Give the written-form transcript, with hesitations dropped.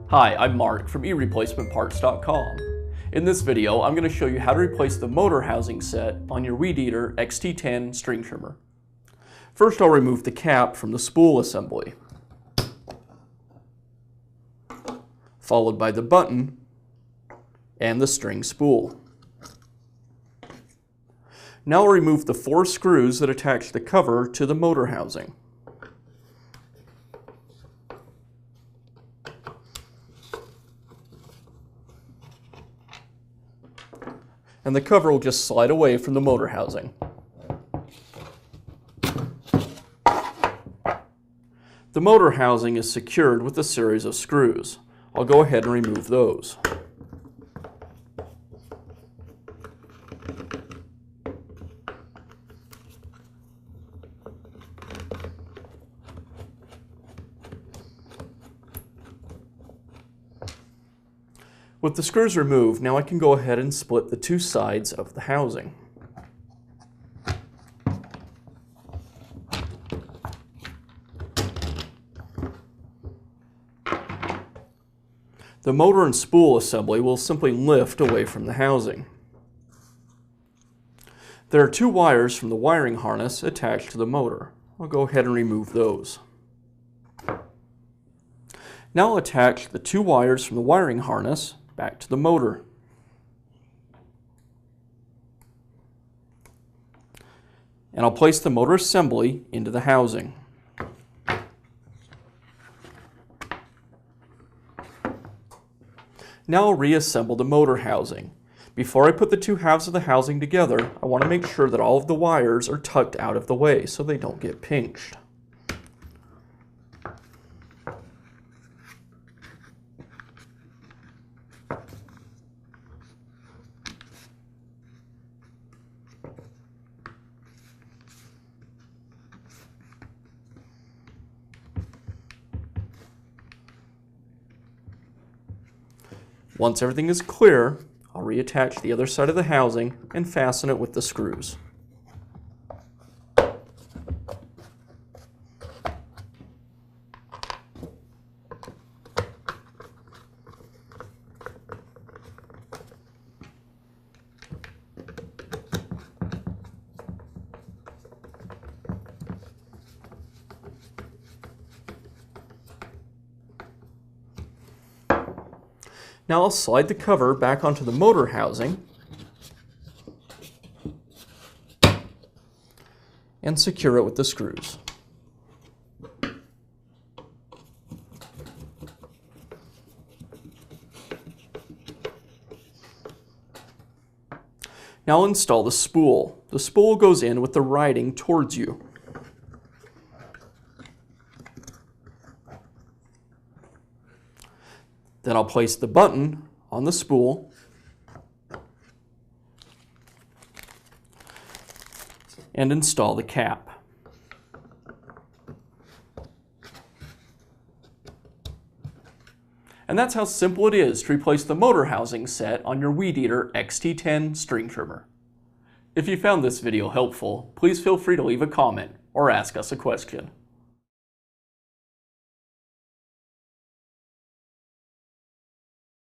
Hi, I'm Mark from eReplacementParts.com. In this video, I'm going to show you how to replace the motor housing set on your Weed Eater XT10 string trimmer. First, I'll remove the cap from the spool assembly, followed by the button and the string spool. Now I'll remove the 4 screws that attach the cover to the motor housing. And the cover will just slide away from the motor housing. The motor housing is secured with a series of screws. I'll go ahead and remove those. With the screws removed, now I can go ahead and split the 2 sides of the housing. The motor and spool assembly will simply lift away from the housing. There are 2 wires from the wiring harness attached to the motor. I'll go ahead and remove those. Now I'll attach the 2 wires from the wiring harness back to the motor. And I'll place the motor assembly into the housing. Now I'll reassemble the motor housing. Before I put the 2 halves of the housing together, I want to make sure that all of the wires are tucked out of the way so they don't get pinched. Once everything is clear, I'll reattach the other side of the housing and fasten it with the screws. Now I'll slide the cover back onto the motor housing and secure it with the screws. Now I'll install the spool. The spool goes in with the writing towards you. Then I'll place the button on the spool and install the cap. And that's how simple it is to replace the motor housing set on your Weed Eater XT10 string trimmer. If you found this video helpful, please feel free to leave a comment or ask us a question.